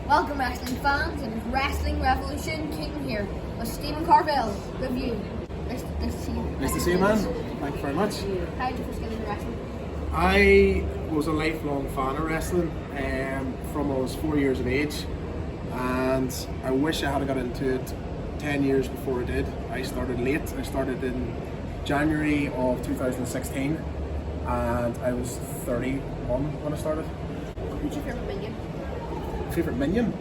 Welcome wrestling fans and Wrestling Revolution King here with Steven Carvell review. Nice to see you. Nice to see you, man. Thank you very much. How did you first get into wrestling? I was a lifelong fan of wrestling from I was 4 years of age, and I wish I had got into it 10 years before I did. I started late. I started in January of 2016 and I was 31 when I started. Who's your favourite minion? Favourite minion?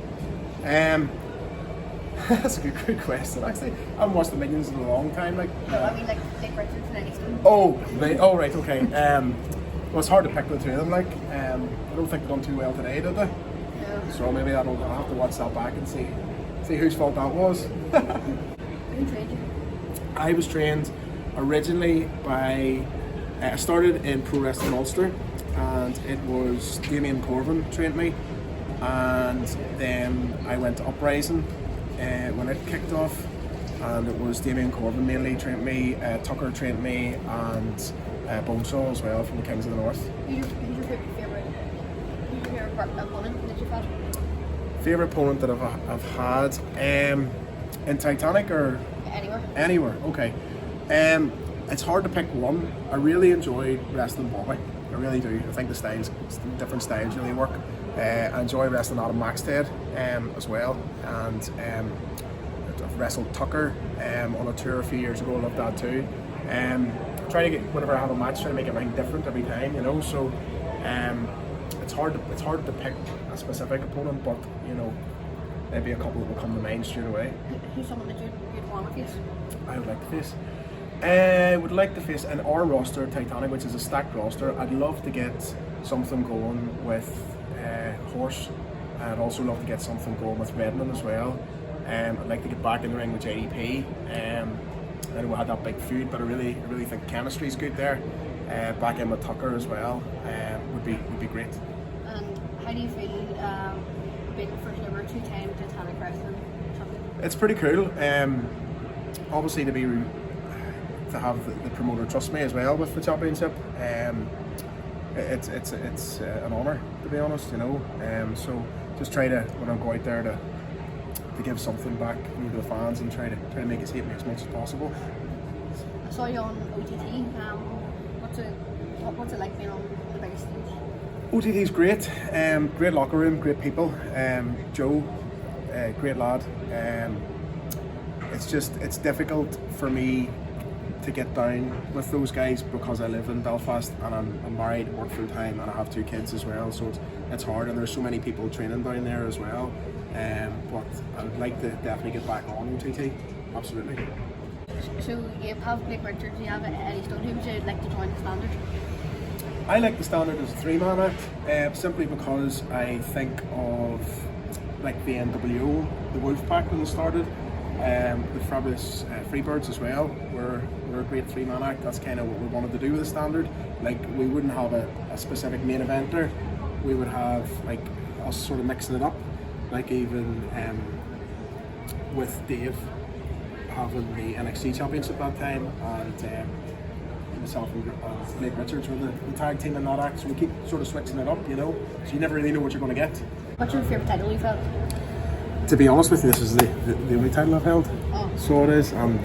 That's a good question actually. I haven't watched the Minions in a long time. No, I mean like Richards and anything. Oh right, okay. Well, it's hard to pick the two of them. I don't think they done too well today, did they? No. So maybe I'll have to watch that back and see whose fault that was. Who trained you? I was trained originally by. I started in Pro Wrestling Ulster, and it was Steven Carvell trained me, and then I went to Uprising when it kicked off, and it was Steven Carvell mainly trained me. Tucker trained me, and Bonesaw as well from the Kings of the North. Who's your favourite opponent that you've had? Favourite opponent that I've had in Titanic or anywhere. Okay. It's hard to pick one. I really enjoy wrestling Bobby. I really do. I think the different styles really work. I enjoy wrestling Adam Maxted as well, and I've wrestled Tucker on a tour a few years ago. I love that too. Try to get, whenever I have a match, try to make everything different every time, you know. So it's hard to pick a specific opponent, but you know, maybe a couple that will come to mind straight away. Who's someone that you'd want to face? I would like to face. I would like to face in our roster, Titanic, which is a stacked roster. I'd love to get something going with Horse. I'd also love to get something going with Redmond as well. I'd like to get back in the ring with JDP. I know we had that big feud, but I really think chemistry is good there. Back in with Tucker as well would be great. And how do you feel being the first ever two-time Titanic wrestling champion? It's pretty cool. Obviously to have the promoter trust me as well with the championship. It's an honour, to be honest, you know. So just try to, when I go out there, to give something back to the fans and try to make it hit me as much as possible. I saw you on OTT. What's it like being on the biggest stage? OTT's great. Great locker room, great people. Joe, great lad. It's difficult for me to get down with those guys because I live in Belfast and I'm married, work full time, and I have 2 kids as well, so it's hard, and there's so many people training down there as well. But I would like to definitely get back on OTT, absolutely. So you have Blake Richards, you have Eddie Stone. Who would you like to join the Standard? I like the Standard as a 3-man act, simply because I think of like the NWO, the Wolfpack when they started. The Fabulous Freebirds as well were a great 3-man act. That's kind of what we wanted to do with the Standard. Like, we wouldn't have a specific main eventer. We would have like us sort of mixing it up, like even with Dave having the NXT championship that time, and myself and Blake Richards were the tag team in that act. So we keep sort of switching it up, you know. So you never really know what you're going to get. What's your favourite title you've held? To be honest with you, this is the only title I've held. Oh. So it is, and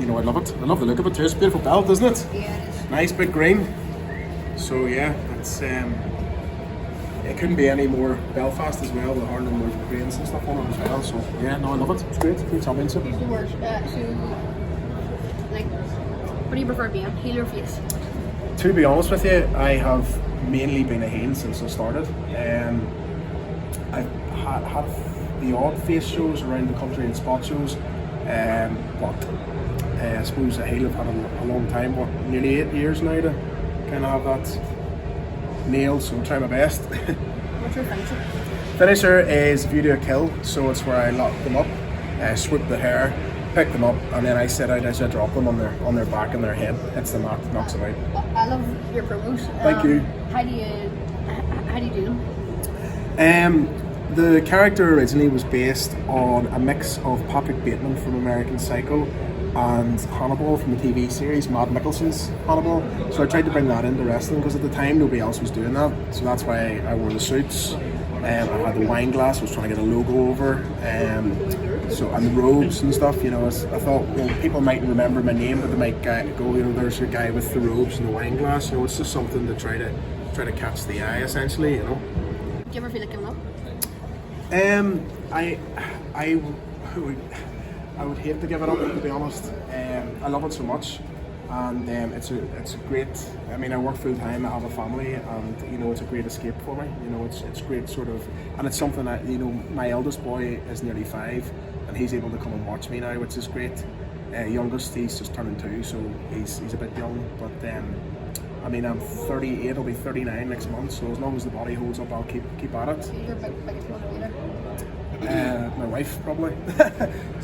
you know, I love it. I love the look of it too. It's a beautiful belt, isn't it? Yeah, it is. Nice big green. So yeah, it's it couldn't be any more Belfast as well. The Harlem with greens and stuff on it as well. So yeah, no, I love it. It's great. Great championship. Who's the worst? What do you prefer being, heel or face? To be honest with you, I have mainly been a heel since I started. I've had the odd face shows around the country and spot shows, but I suppose a heel I've had a long time, nearly 8 years now to kind of have that nailed, so I'll try my best. What's your finisher? Finisher is View to a Kill, so it's where I lock them up, swoop the hair, pick them up, and then I sit out as I drop them on their back and their head. Hits the mat, knocks them out. I love your promos. Thank you. How do you do them? The character originally was based on a mix of Patrick Bateman from American Psycho and Hannibal from the TV series, Matt Mikkelsen's Hannibal. So I tried to bring that into wrestling because at the time nobody else was doing that. So that's why I wore the suits. I had the wine glass. I was trying to get a logo over. And the robes and stuff. You know, I thought, people might remember my name, but they might go, there's a guy with the robes and the wine glass. You know, it's just something to try to catch the eye, essentially. You know. Do you ever feel like giving up? I would hate to give it up, to be honest. I love it so much, and it's a great. I mean, I work full time. I have a family, and it's a great escape for me. It's great sort of, and it's something that my eldest boy is nearly 5, and he's able to come and watch me now, which is great. Youngest, he's just turning 2, so he's a bit young, but I mean, I'm 38. I'll be 39 next month, so as long as the body holds up, I'll keep at it. Your biggest motivator? My wife, probably.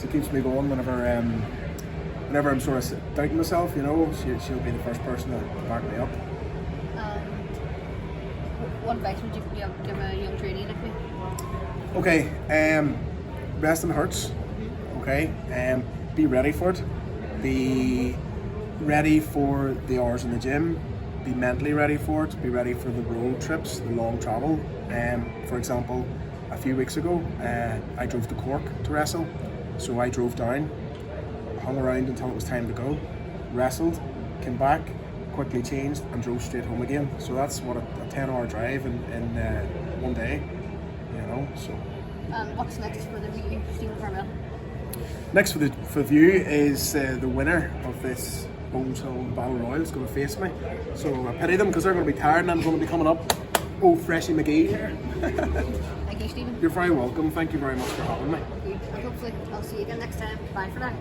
She keeps me going whenever I'm sort of doubting myself. She'll be the first person to back me up. What advice would you give a young trainee like me? Okay, resting hurts. Okay, be ready for it. Be ready for the hours in the gym. Be mentally ready for it. Be ready for the road trips, the long travel. For example, a few weeks ago, I drove to Cork to wrestle. So I drove down, hung around until it was time to go, wrestled, came back, quickly changed, and drove straight home again. So that's what a 10-hour drive in one day. So. What's next for the view, Steven Carvell? Next for the view is the winner of this Bones Hill Battle Royal is going to face me. So I pity them because they're going to be tired, and I'm going to be coming up. Oh, Freshie McGee here. Thank you, Steven. You're very welcome. Thank you very much for having me. Hopefully I'll see you again next time. Bye for now.